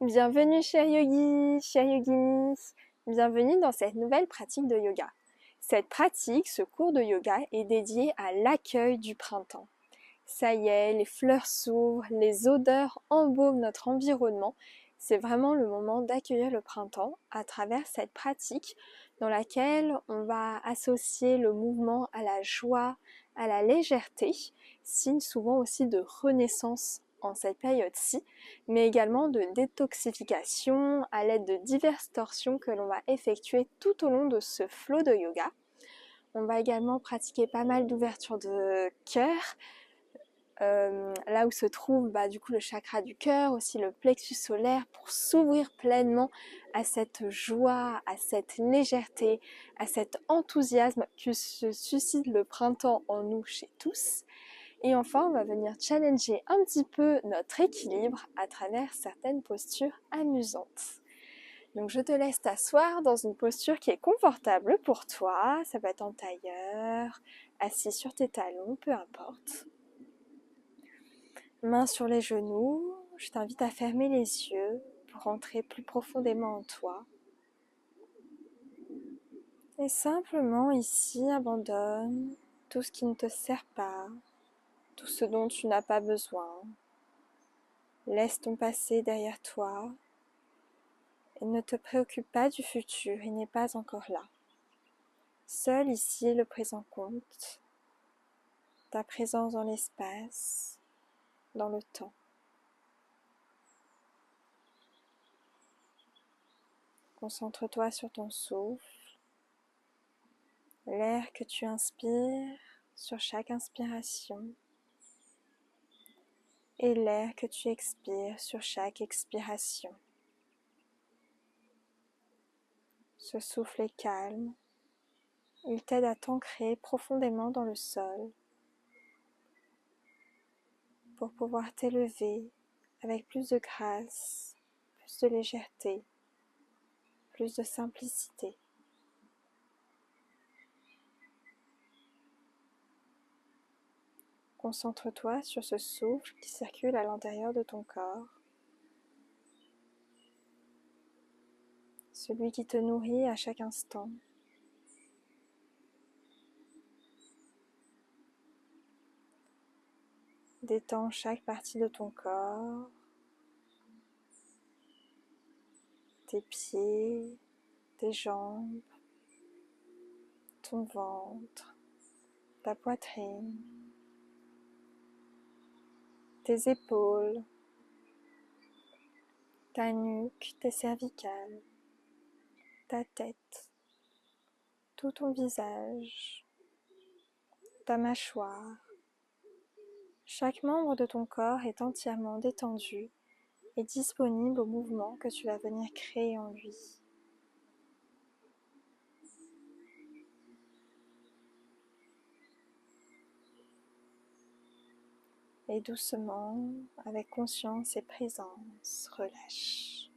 Bienvenue chers yogis, chers yoginis, bienvenue dans cette nouvelle pratique de yoga. Cette pratique, ce cours de yoga est dédié à l'accueil du printemps. Ça y est, les fleurs s'ouvrent, les odeurs embaument notre environnement. C'est vraiment le moment d'accueillir le printemps à travers cette pratique dans laquelle on va associer le mouvement à la joie, à la légèreté, signe souvent aussi de renaissance en cette période-ci, mais également de détoxification à l'aide de diverses torsions que l'on va effectuer tout au long de ce flow de yoga. On va également pratiquer pas mal d'ouverture de cœur, là où se trouve du coup le chakra du cœur, aussi le plexus solaire, pour s'ouvrir pleinement à cette joie, à cette légèreté, à cet enthousiasme que se suscite le printemps en nous chez tous. Et enfin, on va venir challenger un petit peu notre équilibre à travers certaines postures amusantes. Donc je te laisse t'asseoir dans une posture qui est confortable pour toi. Ça peut être en tailleur, assis sur tes talons, peu importe. Mains sur les genoux, je t'invite à fermer les yeux pour rentrer plus profondément en toi. Et simplement ici, abandonne tout ce qui ne te sert pas, tout ce dont tu n'as pas besoin. Laisse ton passé derrière toi et ne te préoccupe pas du futur, il n'est pas encore là. Seul ici le présent compte, ta présence dans l'espace, dans le temps. Concentre-toi sur ton souffle, l'air que tu inspires sur chaque inspiration et l'air que tu expires sur chaque expiration. Ce souffle est calme, il t'aide à t'ancrer profondément dans le sol pour pouvoir t'élever avec plus de grâce, plus de légèreté, plus de simplicité. Concentre-toi sur ce souffle qui circule à l'intérieur de ton corps, celui qui te nourrit à chaque instant. Détends chaque partie de ton corps, tes pieds, tes jambes, ton ventre, ta poitrine, tes épaules, ta nuque, tes cervicales, ta tête, tout ton visage, ta mâchoire. Chaque membre de ton corps est entièrement détendu et disponible au mouvement que tu vas venir créer en lui. Et doucement, avec conscience et présence, relâche.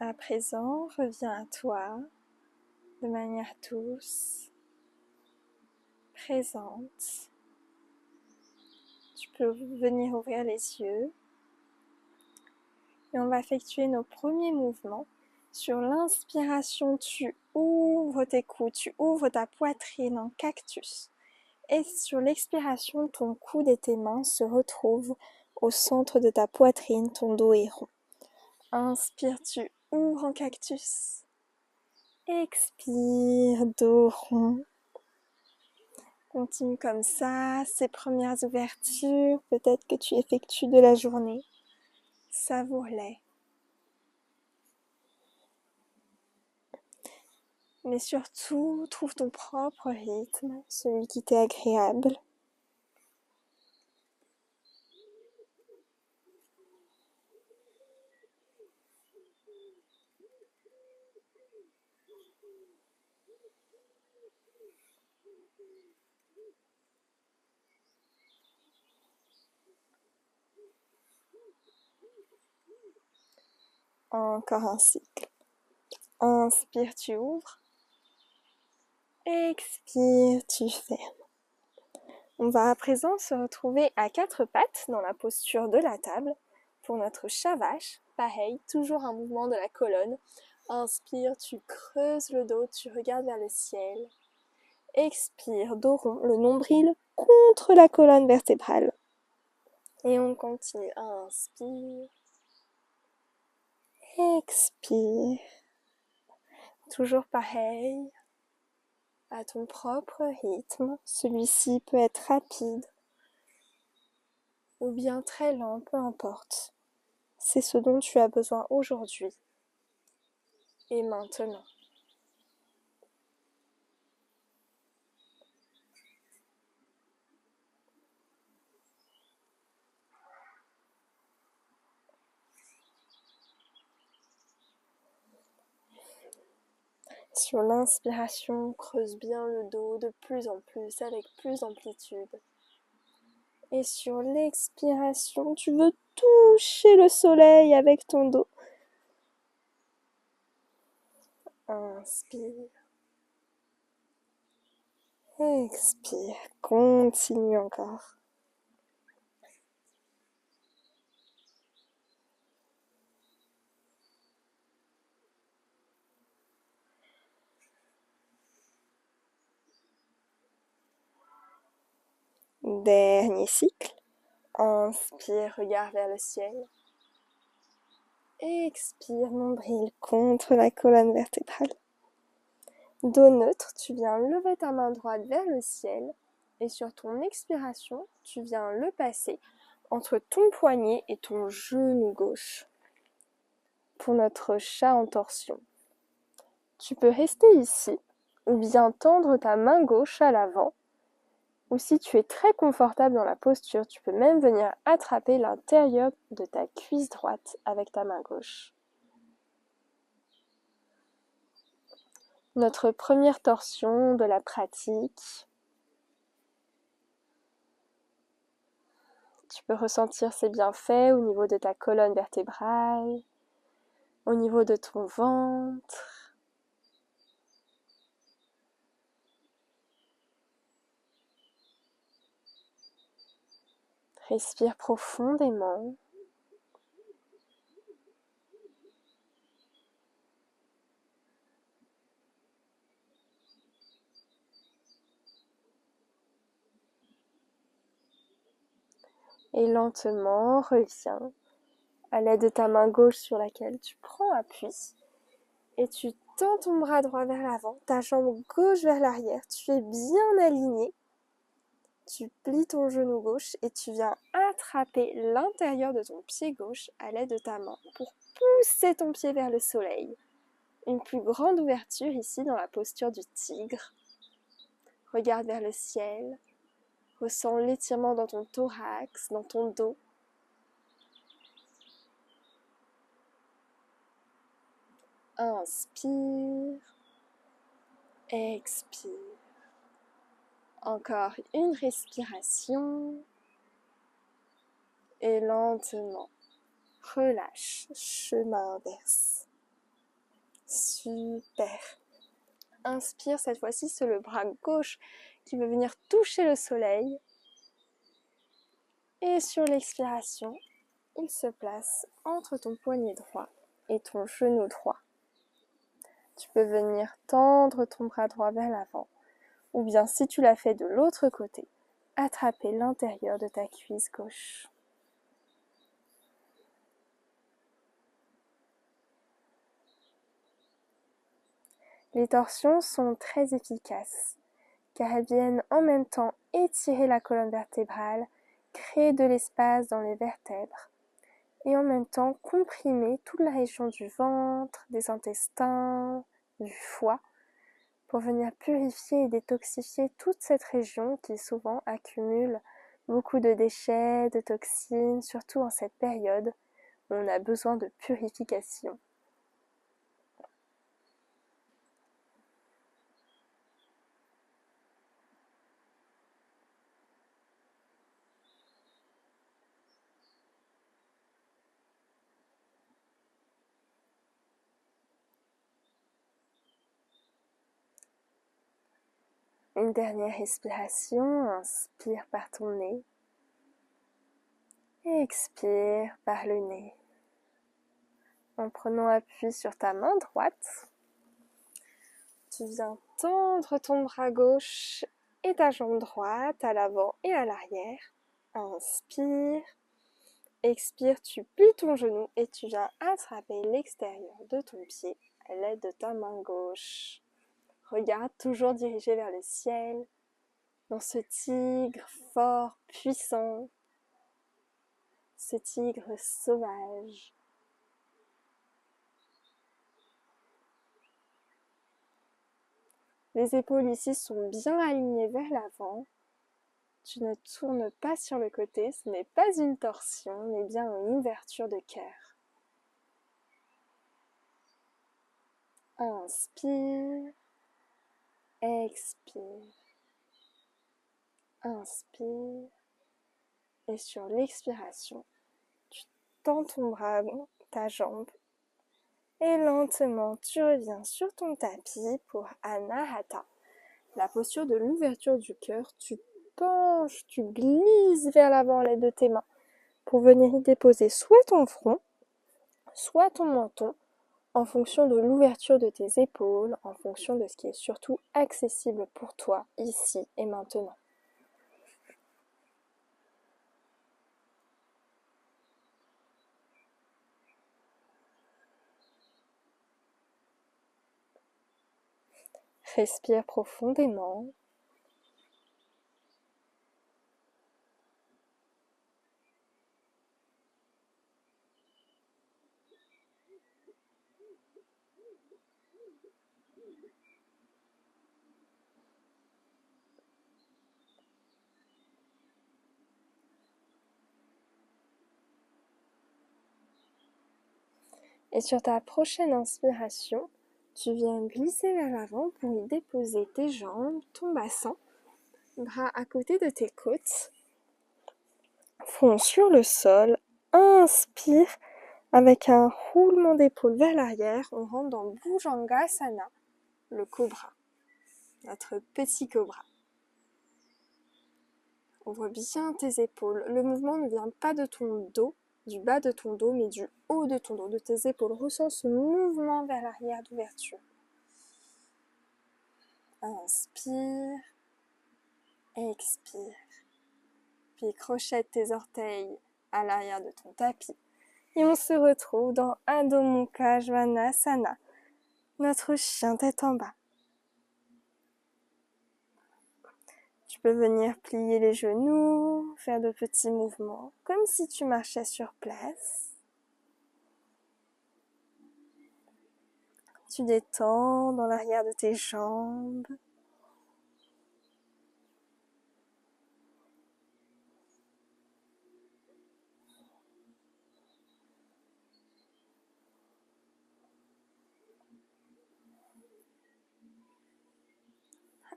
À présent, reviens à toi de manière douce, présente. Tu peux venir ouvrir les yeux. Et on va effectuer nos premiers mouvements. Sur l'inspiration, tu ouvres tes coudes, tu ouvres ta poitrine en cactus. Et sur l'expiration, ton coude et tes mains se retrouvent au centre de ta poitrine, ton dos est rond. Inspire, tu ouvres en cactus. Expire, dos rond. Continue comme ça, ces premières ouvertures, peut-être que tu effectues de la journée. Savoure-les. Mais surtout, trouve ton propre rythme, celui qui t'est agréable. Encore un cycle. Inspire, tu ouvres. Expire, tu fermes. On va à présent se retrouver à quatre pattes dans la posture de la table pour notre chat vache. Pareil, toujours un mouvement de la colonne. Inspire, tu creuses le dos, tu regardes vers le ciel. Expire, dos rond, le nombril contre la colonne vertébrale. Et on continue. Inspire. Expire. Toujours pareil, à ton propre rythme. Celui-ci peut être rapide ou bien très lent, peu importe. C'est ce dont tu as besoin aujourd'hui et maintenant. Sur l'inspiration, creuse bien le dos de plus en plus, avec plus d'amplitude. Et sur l'expiration, tu veux toucher le soleil avec ton dos. Inspire. Expire. Continue encore. Dernier cycle. Inspire, regarde vers le ciel. Expire, nombril contre la colonne vertébrale. Dos neutre, tu viens lever ta main droite vers le ciel et sur ton expiration, tu viens le passer entre ton poignet et ton genou gauche pour notre chat en torsion. Tu peux rester ici ou bien tendre ta main gauche à l'avant. Ou si tu es très confortable dans la posture, tu peux même venir attraper l'intérieur de ta cuisse droite avec ta main gauche. Notre première torsion de la pratique. Tu peux ressentir ses bienfaits au niveau de ta colonne vertébrale, au niveau de ton ventre. Respire profondément. Et lentement, reviens à l'aide de ta main gauche sur laquelle tu prends appui. Et tu tends ton bras droit vers l'avant, ta jambe gauche vers l'arrière. Tu es bien aligné. Tu plies ton genou gauche et tu viens attraper l'intérieur de ton pied gauche à l'aide de ta main pour pousser ton pied vers le soleil. Une plus grande ouverture ici dans la posture du tigre. Regarde vers le ciel. Ressens l'étirement dans ton thorax, dans ton dos. Inspire. Expire. Encore une respiration. Et lentement, relâche. Chemin inverse. Super. Inspire, cette fois-ci, c'est le bras gauche qui veut venir toucher le soleil. Et sur l'expiration, il se place entre ton poignet droit et ton genou droit. Tu peux venir tendre ton bras droit vers l'avant, ou bien si tu l'as fait de l'autre côté, attraper l'intérieur de ta cuisse gauche. Les torsions sont très efficaces, car elles viennent en même temps étirer la colonne vertébrale, créer de l'espace dans les vertèbres, et en même temps comprimer toute la région du ventre, des intestins, du foie, pour venir purifier et détoxifier toute cette région qui souvent accumule beaucoup de déchets, de toxines, surtout en cette période où on a besoin de purification. Une dernière respiration, inspire par ton nez et expire par le nez. En prenant appui sur ta main droite, tu viens tendre ton bras gauche et ta jambe droite à l'avant et à l'arrière. Inspire, expire, tu plies ton genou et tu viens attraper l'extérieur de ton pied à l'aide de ta main gauche. Regarde toujours dirigé vers le ciel, dans ce tigre fort, puissant, ce tigre sauvage. Les épaules ici sont bien alignées vers l'avant. Tu ne tournes pas sur le côté, ce n'est pas une torsion, mais bien une ouverture de cœur. Inspire, expire, inspire. Et sur l'expiration, tu tends ton bras, ta jambe. Et lentement, tu reviens sur ton tapis pour Anahata. La posture de l'ouverture du cœur, tu penches, tu glisses vers l'avant à l'aide de tes mains pour venir y déposer soit ton front, soit ton menton, en fonction de l'ouverture de tes épaules, en fonction de ce qui est surtout accessible pour toi ici et maintenant. Respire profondément. Et sur ta prochaine inspiration, tu viens glisser vers l'avant pour y déposer tes jambes, ton bassin, bras à côté de tes côtes, front sur le sol. Inspire avec un roulement d'épaule vers l'arrière. On rentre dans Bhujangasana, le cobra, notre petit cobra. Ouvre bien tes épaules. Le mouvement ne vient pas de ton dos, du bas de ton dos, mais du haut de ton dos, de tes épaules. Ressens ce mouvement vers l'arrière d'ouverture. Inspire, expire. Puis crochette tes orteils à l'arrière de ton tapis. Et on se retrouve dans Adho Mukha Svanasana, notre chien tête en bas. Tu peux venir plier les genoux, faire de petits mouvements, comme si tu marchais sur place. Tu détends dans l'arrière de tes jambes.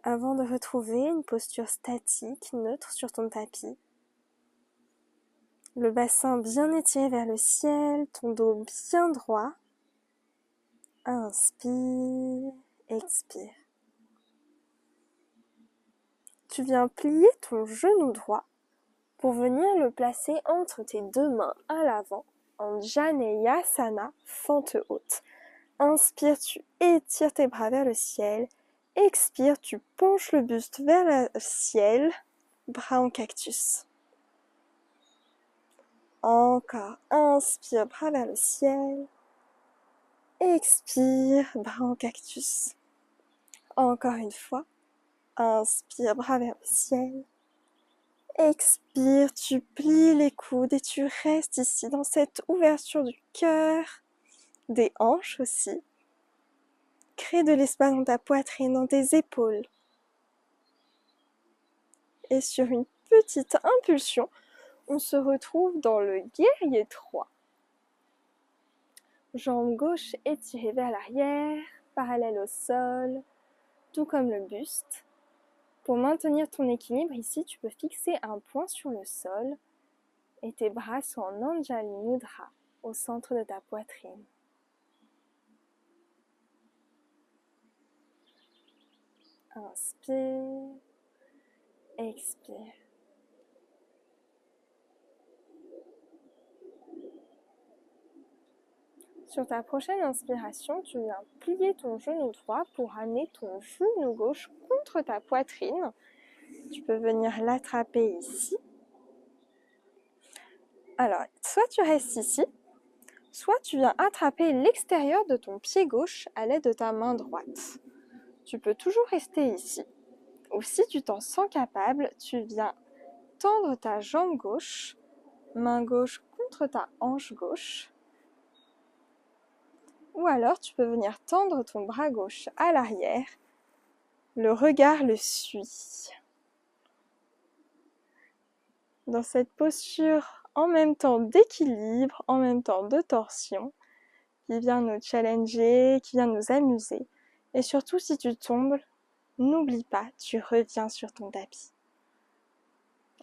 Avant de retrouver une posture statique, neutre sur ton tapis. Le bassin bien étiré vers le ciel, ton dos bien droit. Inspire, expire. Tu viens plier ton genou droit pour venir le placer entre tes deux mains à l'avant en Janeyasana, fente haute. Inspire, tu étires tes bras vers le ciel. Expire, tu penches le buste vers le ciel, bras en cactus. Encore, inspire, bras vers le ciel. Expire, bras en cactus. Encore une fois, inspire, bras vers le ciel. Expire, tu plies les coudes et tu restes ici dans cette ouverture du cœur, des hanches aussi. Crée de l'espace dans ta poitrine, dans tes épaules. Et sur une petite impulsion, on se retrouve dans le guerrier 3. Jambe gauche étirée vers l'arrière, parallèle au sol, tout comme le buste. Pour maintenir ton équilibre ici, tu peux fixer un point sur le sol et tes bras sont en Anjali Mudra, au centre de ta poitrine. Inspire, expire. Sur ta prochaine inspiration, tu viens plier ton genou droit pour amener ton genou gauche contre ta poitrine. Tu peux venir l'attraper ici. Alors, soit tu restes ici, soit tu viens attraper l'extérieur de ton pied gauche à l'aide de ta main droite. Tu peux toujours rester ici. Ou si tu t'en sens capable, tu viens tendre ta jambe gauche, main gauche contre ta hanche gauche. Ou alors tu peux venir tendre ton bras gauche à l'arrière. Le regard le suit. Dans cette posture en même temps d'équilibre, en même temps de torsion, qui vient nous challenger, qui vient nous amuser. Et surtout, si tu tombes, n'oublie pas, tu reviens sur ton tapis.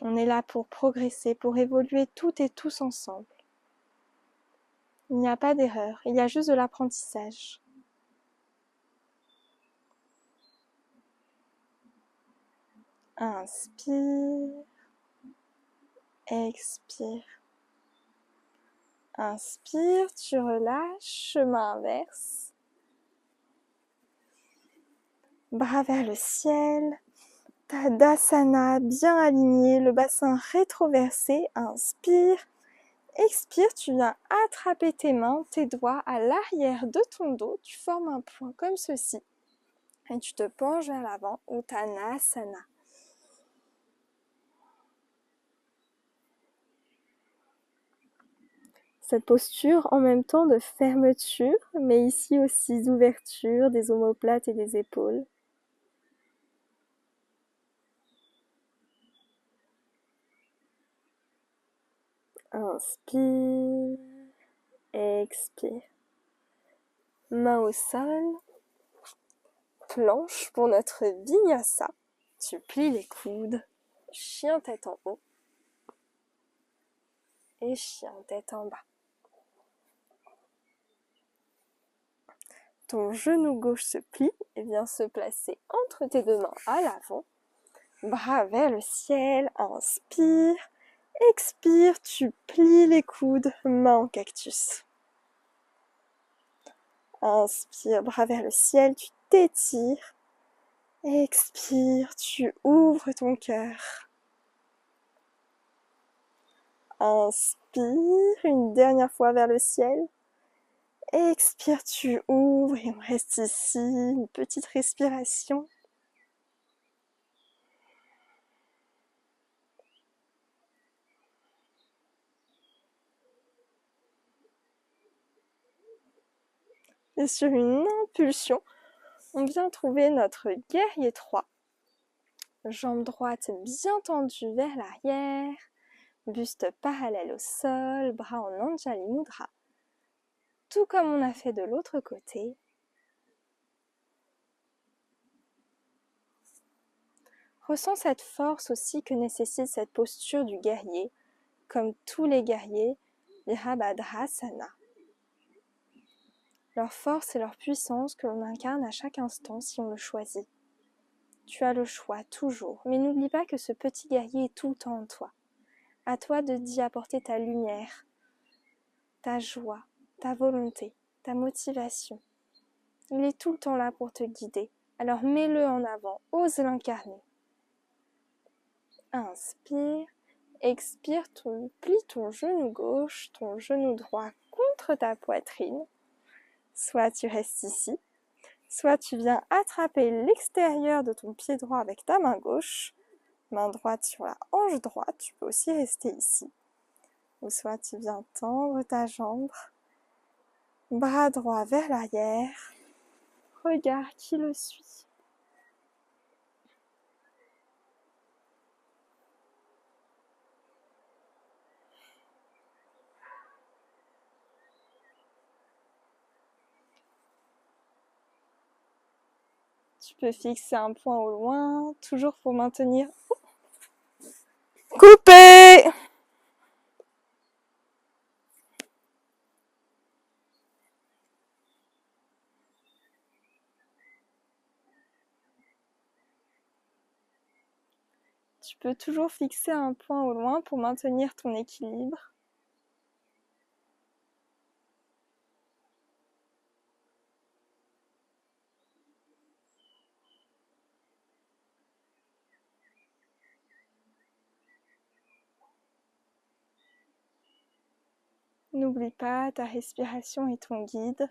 On est là pour progresser, pour évoluer toutes et tous ensemble. Il n'y a pas d'erreur, il y a juste de l'apprentissage. Inspire, expire. Inspire, tu relâches, chemin inverse. Bras vers le ciel. Tadasana, bien aligné, le bassin rétroversé. Inspire. Expire, tu viens attraper tes mains, tes doigts à l'arrière de ton dos. Tu formes un point comme ceci. Et tu te penches vers l'avant, Uttanasana. Cette posture en même temps de fermeture, mais ici aussi d'ouverture des omoplates et des épaules. Inspire, expire. Main au sol, planche pour notre vinyasa. Tu plies les coudes, chien tête en haut et chien tête en bas. Ton genou gauche se plie et vient se placer entre tes deux mains à l'avant. Bras vers le ciel, inspire. Expire, tu plies les coudes, main en cactus. Inspire, bras vers le ciel, tu t'étires. Expire, tu ouvres ton cœur. Inspire, une dernière fois vers le ciel. Expire, tu ouvres et on reste ici, une petite respiration. Et sur une impulsion, on vient trouver notre guerrier 3. Jambe droite bien tendue vers l'arrière, buste parallèle au sol, bras en Anjali Mudra. Tout comme on a fait de l'autre côté. Ressens cette force aussi que nécessite cette posture du guerrier, comme tous les guerriers, Virabhadrasana. Leur force et leur puissance que l'on incarne à chaque instant si on le choisit. Tu as le choix, toujours, mais n'oublie pas que ce petit guerrier est tout le temps en toi. À toi d'y apporter ta lumière, ta joie, ta volonté, ta motivation. Il est tout le temps là pour te guider, alors mets-le en avant, ose l'incarner. Inspire, expire, plie ton genou gauche, ton genou droit contre ta poitrine. Soit tu restes ici, soit tu viens attraper l'extérieur de ton pied droit avec ta main gauche, main droite sur la hanche droite, tu peux aussi rester ici. Ou soit tu viens tendre ta jambe, bras droit vers l'arrière, regard qui le suit. Tu peux fixer un point au loin, toujours pour maintenir. Coupé! Tu peux toujours fixer un point au loin pour maintenir ton équilibre. N'oublie pas, ta respiration est ton guide.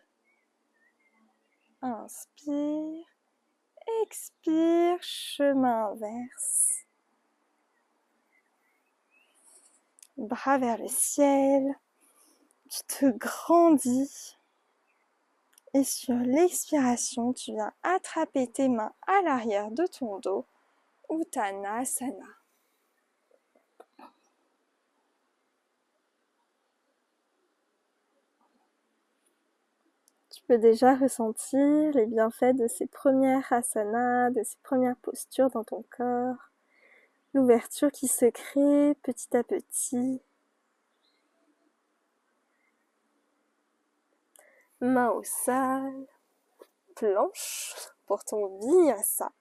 Inspire, expire, chemin inverse. Bras vers le ciel. Tu te grandis. Et sur l'expiration, tu viens attraper tes mains à l'arrière de ton dos, Uttanasana. Tu peux déjà ressentir les bienfaits de ces premières asanas, de ces premières postures dans ton corps, l'ouverture qui se crée petit à petit. Main au sol, planche pour ton vinyasa.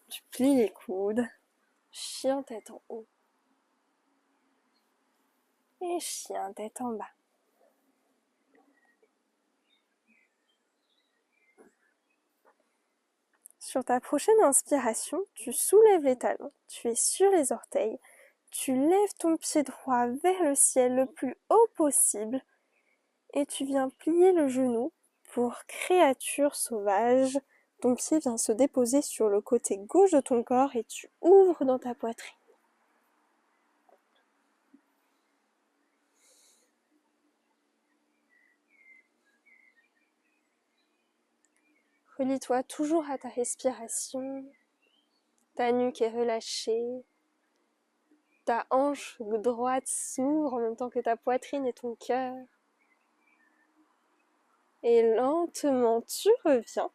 Tu plies les coudes, chien tête en haut et chien tête en bas. Sur ta prochaine inspiration, tu soulèves les talons, tu es sur les orteils, tu lèves ton pied droit vers le ciel le plus haut possible et tu viens plier le genou pour créature sauvage. Ton pied vient se déposer sur le côté gauche de ton corps et tu ouvres dans ta poitrine. Relie-toi toujours à ta respiration, ta nuque est relâchée, ta hanche droite s'ouvre en même temps que ta poitrine et ton cœur. Et lentement, tu reviens,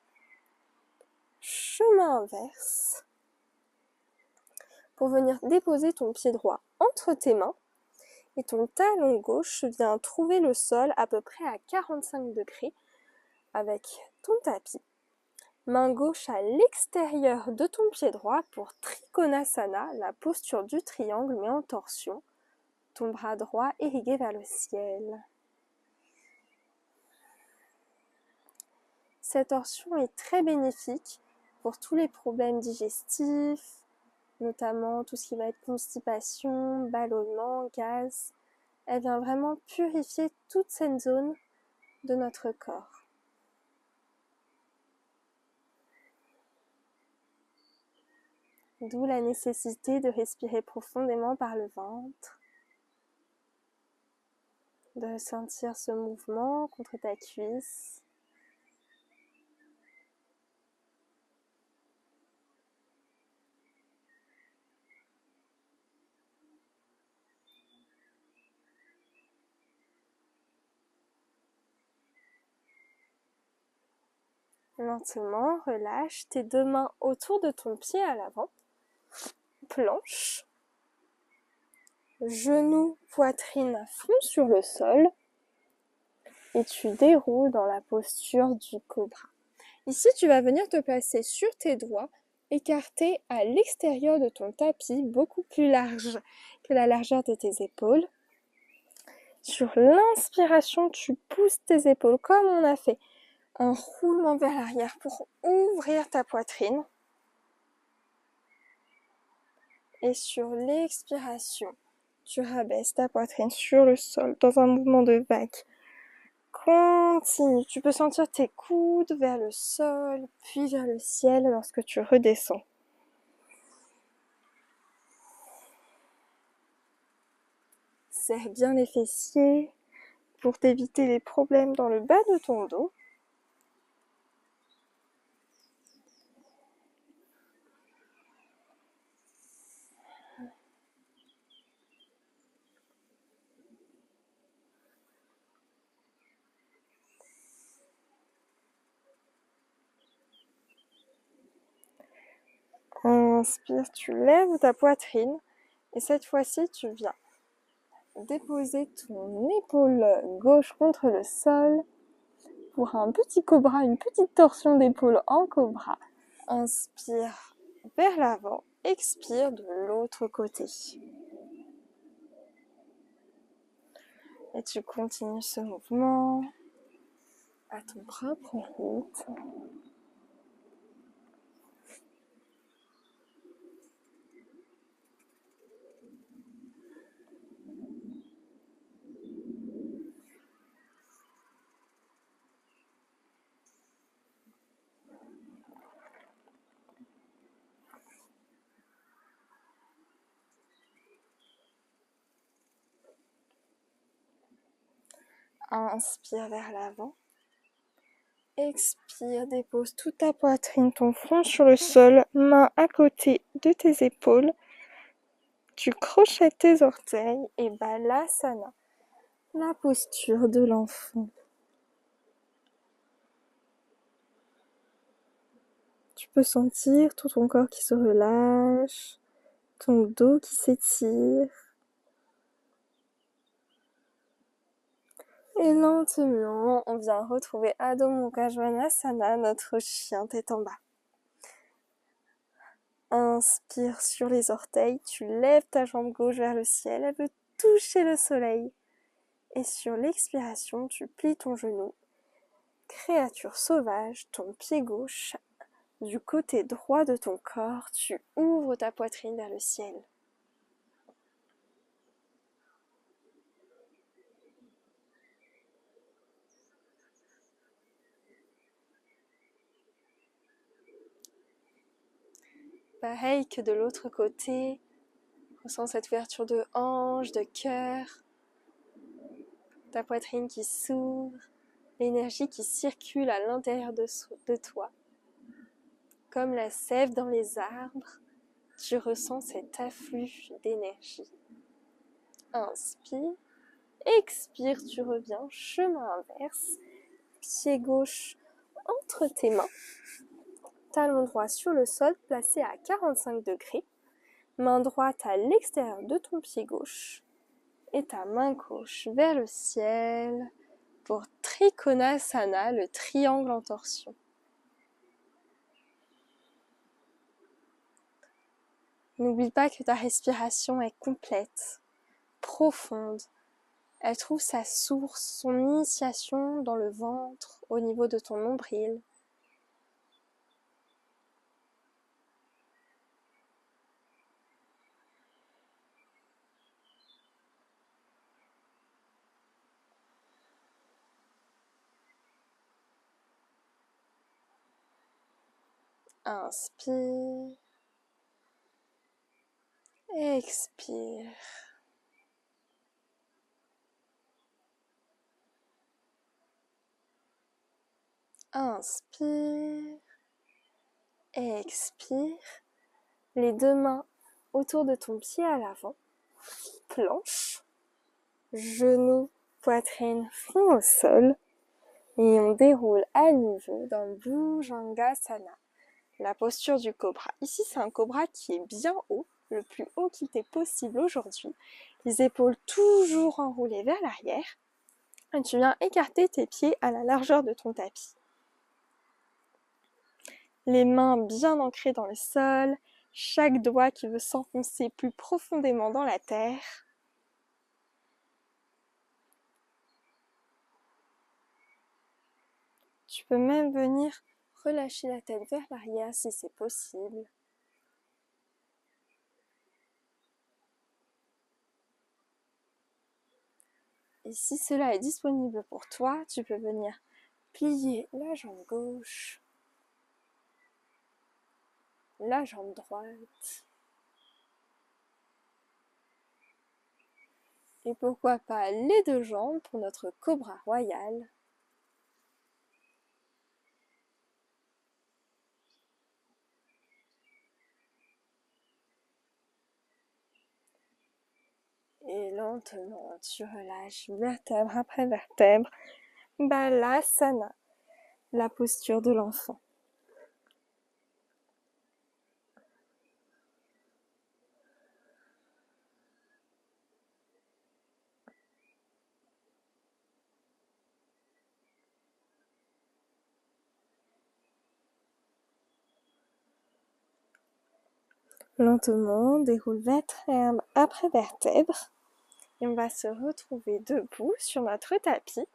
chemin inverse, pour venir déposer ton pied droit entre tes mains et ton talon gauche vient trouver le sol à peu près à 45 degrés avec ton tapis. Main gauche à l'extérieur de ton pied droit pour Trikonasana, la posture du triangle mais en torsion. Ton bras droit irrigué vers le ciel. Cette torsion est très bénéfique pour tous les problèmes digestifs, notamment tout ce qui va être constipation, ballonnement, gaz. Elle vient vraiment purifier toute cette zone de notre corps. D'où la nécessité de respirer profondément par le ventre, de sentir ce mouvement contre ta cuisse. Lentement, relâche tes deux mains autour de ton pied à l'avant. Planche. Genoux, poitrine à fond sur le sol. Et tu déroules dans la posture du cobra. Ici, tu vas venir te placer sur tes doigts, écartés à l'extérieur de ton tapis, beaucoup plus large que la largeur de tes épaules. Sur l'inspiration, tu pousses tes épaules comme on a fait un roulement vers l'arrière pour ouvrir ta poitrine. Et sur l'expiration, tu rabaisses ta poitrine sur le sol dans un mouvement de vague. Continue, tu peux sentir tes coudes vers le sol, puis vers le ciel lorsque tu redescends. Serre bien les fessiers pour t'éviter les problèmes dans le bas de ton dos. Inspire, tu lèves ta poitrine et cette fois-ci, tu viens déposer ton épaule gauche contre le sol pour un petit cobra, une petite torsion d'épaule en cobra. Inspire vers l'avant, expire de l'autre côté. Et tu continues ce mouvement à ton propre rythme. Inspire vers l'avant. Expire, dépose toute ta poitrine, ton front sur le sol, main à côté de tes épaules. Tu crochettes tes orteils et Balasana, la posture de l'enfant. Tu peux sentir tout ton corps qui se relâche, ton dos qui s'étire. Et lentement, on vient retrouver Adho Mukha Svanasana, notre chien tête en bas. Inspire sur les orteils, tu lèves ta jambe gauche vers le ciel, elle veut toucher le soleil. Et sur l'expiration, tu plies ton genou. Créature sauvage, ton pied gauche, du côté droit de ton corps, tu ouvres ta poitrine vers le ciel. Pareil que de l'autre côté, ressens cette ouverture de hanche, de cœur, ta poitrine qui s'ouvre, l'énergie qui circule à l'intérieur de toi. Comme la sève dans les arbres, tu ressens cet afflux d'énergie. Inspire, expire, tu reviens, chemin inverse, pied gauche entre tes mains, talon droit sur le sol placé à 45 degrés, main droite à l'extérieur de ton pied gauche et ta main gauche vers le ciel pour Trikonasana, le triangle en torsion. N'oublie pas que ta respiration est complète, profonde. Elle trouve sa source, son initiation dans le ventre, au niveau de ton nombril. Inspire. Expire. Inspire. Expire. Les deux mains autour de ton pied à l'avant. Planche. Genoux, poitrine, front au sol. Et on déroule à nouveau dans Bhujangasana, la posture du cobra. Ici, c'est un cobra qui est bien haut, le plus haut qu'il t'est possible aujourd'hui. Les épaules toujours enroulées vers l'arrière. Et tu viens écarter tes pieds à la largeur de ton tapis. les mains bien ancrées dans le sol, chaque doigt qui veut s'enfoncer plus profondément dans la terre. Tu peux même venir relâcher la tête vers l'arrière si c'est possible. Et si cela est disponible pour toi, tu peux venir plier la jambe gauche, la jambe droite. Et pourquoi pas les deux jambes pour notre cobra royal. Et lentement, tu relâches vertèbre après vertèbre. Balasana, la posture de l'enfant. Lentement, on déroule vertèbre après vertèbre. Et on va se retrouver debout sur notre tapis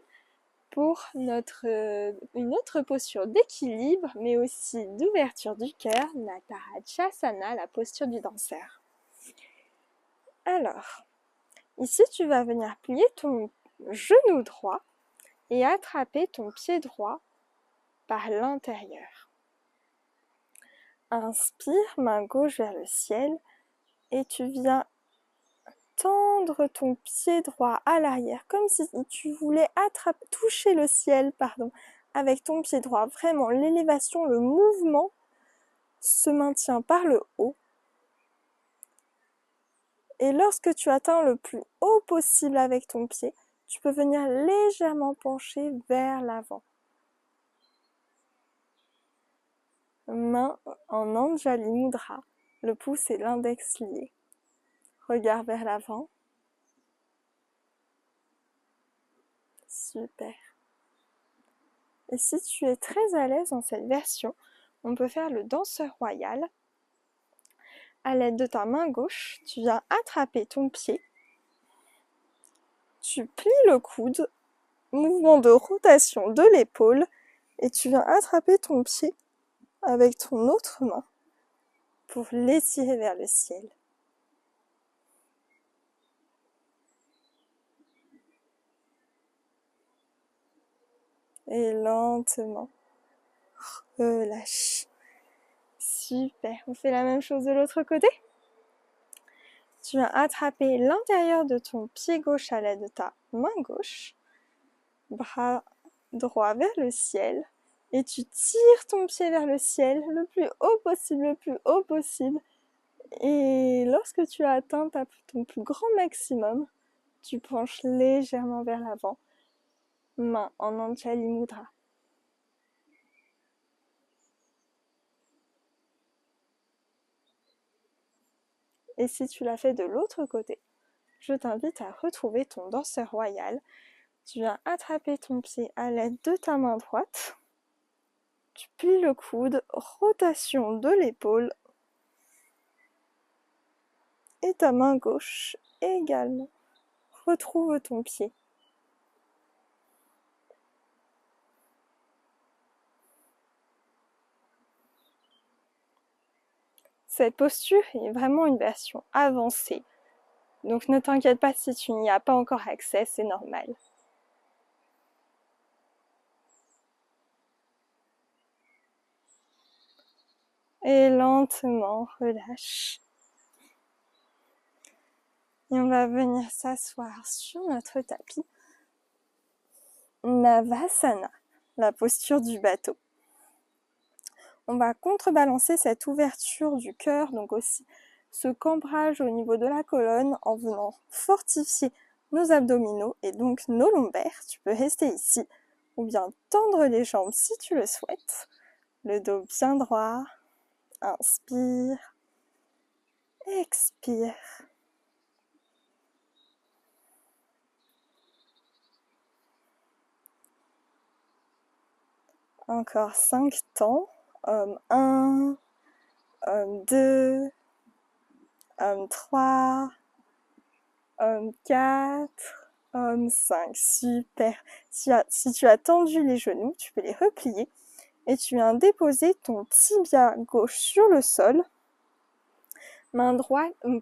pour une autre posture d'équilibre, mais aussi d'ouverture du cœur, Natarajasana, la posture du danseur. Alors, ici tu vas venir plier ton genou droit et attraper ton pied droit par l'intérieur. Inspire, main gauche vers le ciel, et tu viens tendre ton pied droit à l'arrière, comme si tu voulais toucher le ciel, avec ton pied droit. Vraiment, l'élévation, le mouvement se maintient par le haut. Et lorsque tu atteins le plus haut possible avec ton pied, tu peux venir légèrement pencher vers l'avant. Main en Anjali Mudra, le pouce et l'index liés. Regard vers l'avant. Super. Et si tu es très à l'aise dans cette version, on peut faire le danseur royal. À l'aide de ta main gauche, tu viens attraper ton pied. Tu plies le coude, mouvement de rotation de l'épaule, et tu viens attraper ton pied avec ton autre main pour l'étirer vers le ciel. Et lentement, relâche. Super, on fait la même chose de l'autre côté. Tu viens attraper l'intérieur de ton pied gauche à l'aide de ta main gauche, bras droit vers le ciel, et tu tires ton pied vers le ciel le plus haut possible, et lorsque tu as atteint ton plus grand maximum, tu penches légèrement vers l'avant, main en Anjali Mudra. Et si tu l'as fait de l'autre côté, je t'invite à retrouver ton danseur royal. Tu viens attraper ton pied à l'aide de ta main droite. Tu plies le coude, rotation de l'épaule. Et ta main gauche également. Retrouve ton pied. Cette posture est vraiment une version avancée. Donc ne t'inquiète pas si tu n'y as pas encore accès, c'est normal. Et lentement, relâche. Et on va venir s'asseoir sur notre tapis. Navasana, la posture du bateau. On va contrebalancer cette ouverture du cœur, donc aussi ce cambrage au niveau de la colonne en venant fortifier nos abdominaux et donc nos lombaires. Tu peux rester ici ou bien tendre les jambes si tu le souhaites. Le dos bien droit. Inspire. Expire. Encore 5 temps. 1, 2, 3, 4, 5. Super. Si tu as tendu les genoux, tu peux les replier et tu viens déposer ton tibia gauche sur le sol.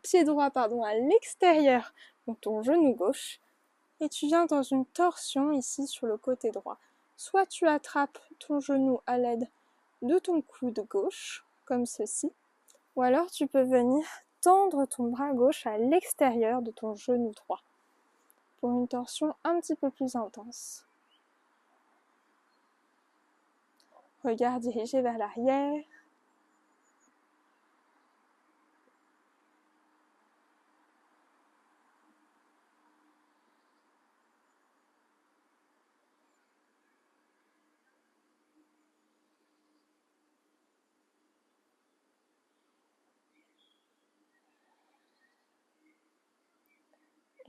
Pied droit à l'extérieur de ton genou gauche. Et tu viens dans une torsion ici sur le côté droit. Soit tu attrapes ton genou à l'aide de ton coude gauche, comme ceci, ou alors tu peux venir tendre ton bras gauche à l'extérieur de ton genou droit pour une torsion un petit peu plus intense. Regard dirigé vers l'arrière.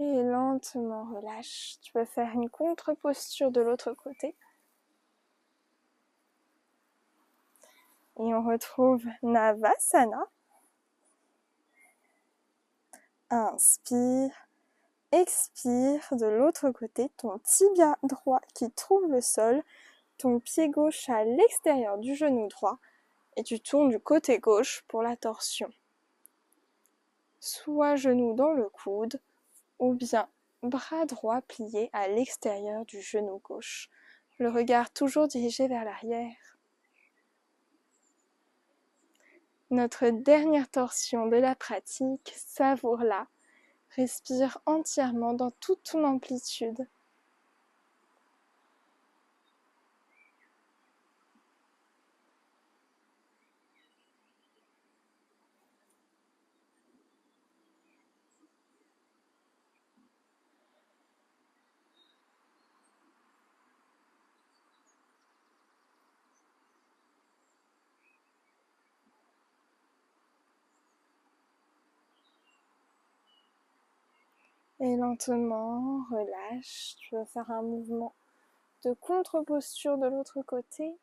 Et lentement relâche. Tu peux faire une contre-posture de l'autre côté. Et on retrouve Navasana. Inspire. Expire de l'autre côté, ton tibia droit qui trouve le sol, ton pied gauche à l'extérieur du genou droit et tu tournes du côté gauche pour la torsion. Soit genou dans le coude ou bien bras droit plié à l'extérieur du genou gauche. Le regard toujours dirigé vers l'arrière. Notre dernière torsion de la pratique, savoure-la. Respire entièrement dans toute ton amplitude. Et lentement, relâche. Tu vas faire un mouvement de contre-posture de l'autre côté.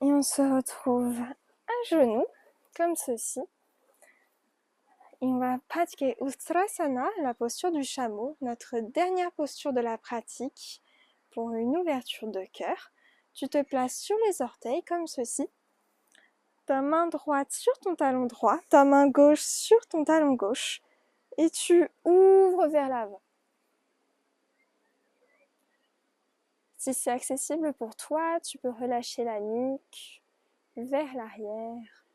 Et on se retrouve à genoux, comme ceci. Et on va pratiquer Ustrasana, la posture du chameau, notre dernière posture de la pratique pour une ouverture de cœur. Tu te places sur les orteils, comme ceci. Ta main droite sur ton talon droit, ta main gauche sur ton talon gauche. Et tu ouvres vers l'avant. Si c'est accessible pour toi, tu peux relâcher la nuque vers l'arrière.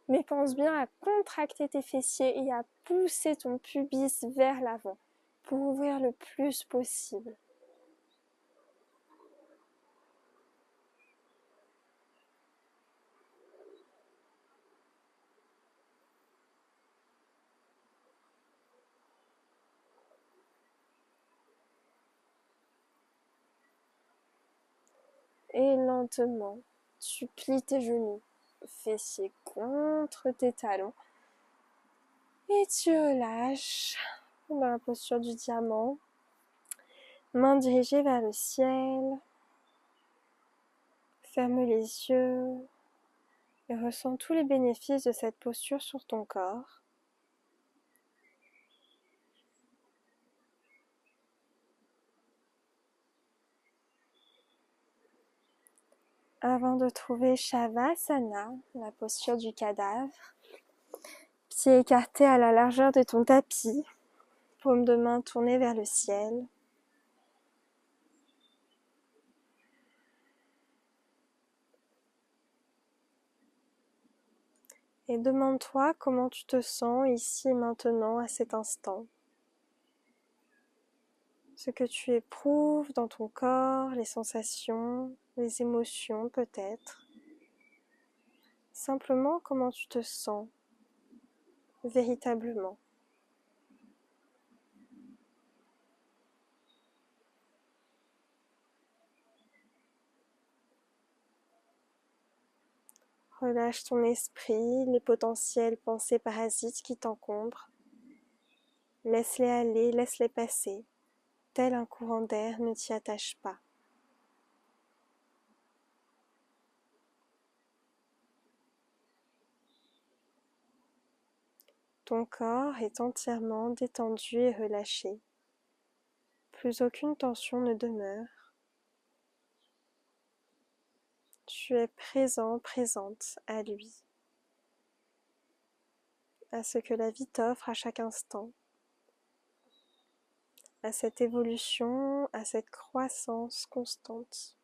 Mais pense bien à contracter tes fessiers et à pousser ton pubis vers l'avant pour ouvrir le plus possible. Et lentement, tu plies tes genoux, fessiers contre tes talons. Et tu relâches dans la posture du diamant. Main dirigée vers le ciel. Ferme les yeux et ressens tous les bénéfices de cette posture sur ton corps. Avant de trouver Shavasana, la posture du cadavre, pieds écartés à la largeur de ton tapis, paume de main tournée vers le ciel. Et demande-toi comment tu te sens ici et maintenant à cet instant. Ce que tu éprouves dans ton corps, les sensations, les émotions peut-être. Simplement comment tu te sens véritablement. Relâche ton esprit, les potentielles pensées parasites qui t'encombrent. Laisse-les aller, laisse-les passer. Tel un courant d'air, ne t'y attache pas. Ton corps est entièrement détendu et relâché. Plus aucune tension ne demeure. Tu es présent, présente à lui, à ce que la vie t'offre à chaque instant, à cette évolution, à cette croissance constante,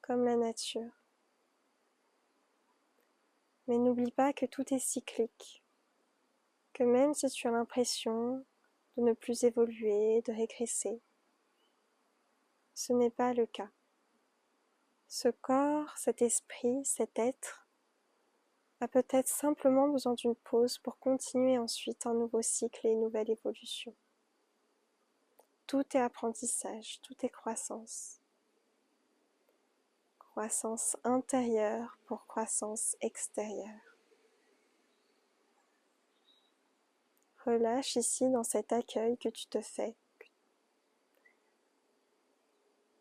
comme la nature. Mais n'oublie pas que tout est cyclique, que même si tu as l'impression de ne plus évoluer, de régresser, ce n'est pas le cas. Ce corps, cet esprit, cet être a peut-être simplement besoin d'une pause pour continuer ensuite un nouveau cycle et une nouvelle évolution. Tout est apprentissage, tout est croissance. Croissance intérieure pour croissance extérieure. Relâche ici dans cet accueil que tu te fais,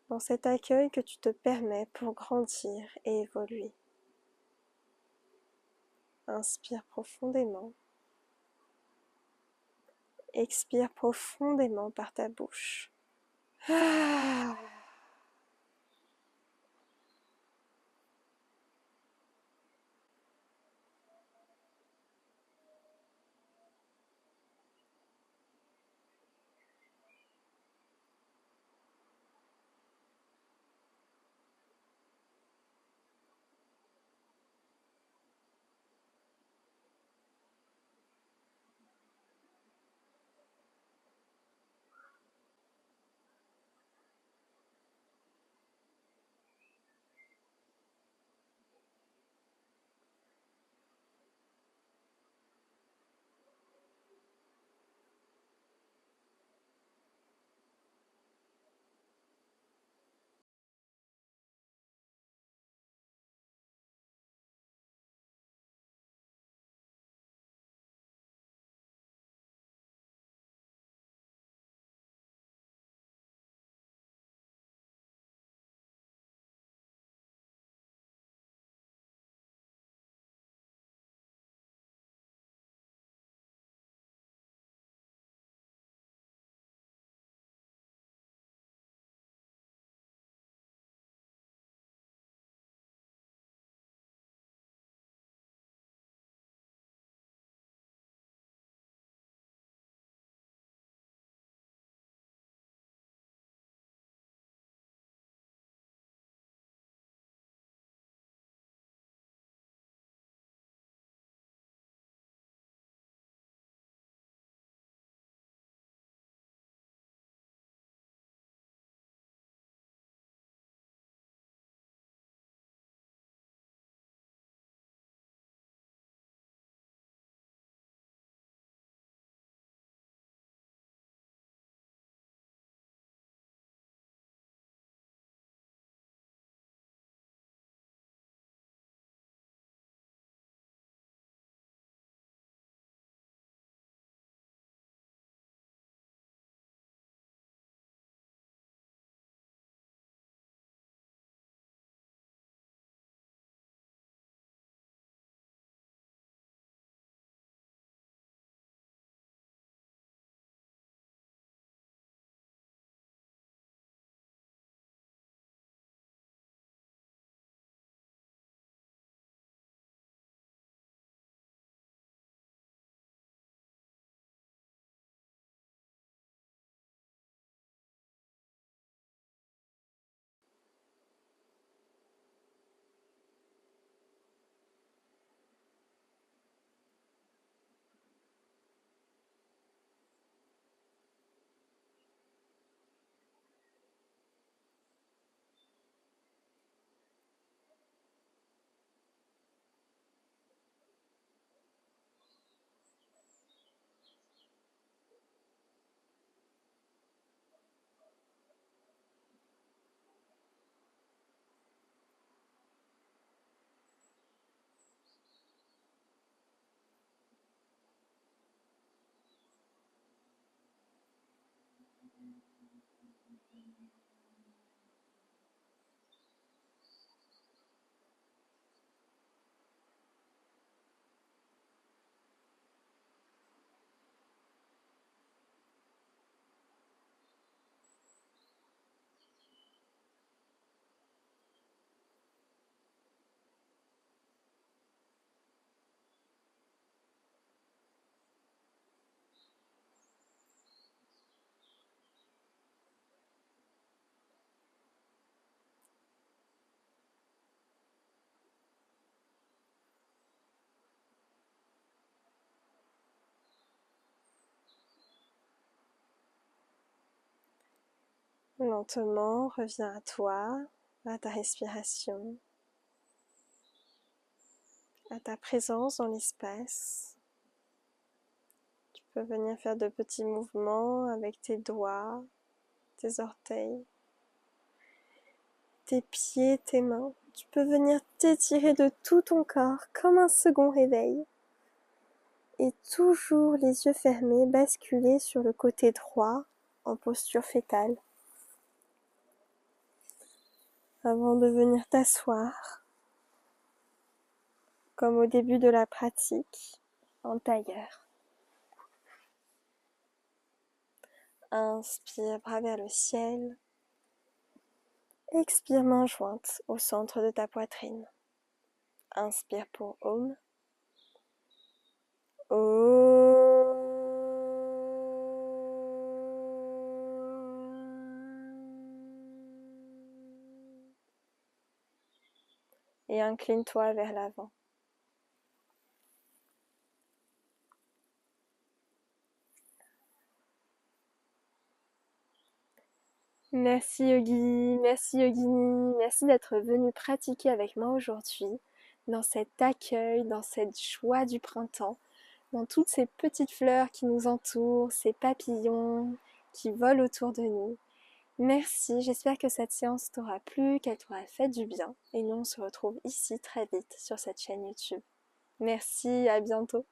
dans cet accueil que tu te permets pour grandir et évoluer. Inspire profondément. Expire profondément par ta bouche. Ah. Lentement, reviens à toi, à ta respiration, à ta présence dans l'espace. Tu peux venir faire de petits mouvements avec tes doigts, tes orteils, tes pieds, tes mains. Tu peux venir t'étirer de tout ton corps comme un second réveil. Et toujours les yeux fermés, basculer sur le côté droit en posture fétale. Avant de venir t'asseoir, comme au début de la pratique, en tailleur. Inspire, bras vers le ciel. Expire, main jointe au centre de ta poitrine. Inspire pour Om. Et incline-toi vers l'avant. Merci Yogi, merci Yogini, merci d'être venu pratiquer avec moi aujourd'hui dans cet accueil, dans cette joie du printemps, dans toutes ces petites fleurs qui nous entourent, ces papillons qui volent autour de nous. Merci, j'espère que cette séance t'aura plu, qu'elle t'aura fait du bien et nous on se retrouve ici très vite sur cette chaîne YouTube. Merci, à bientôt.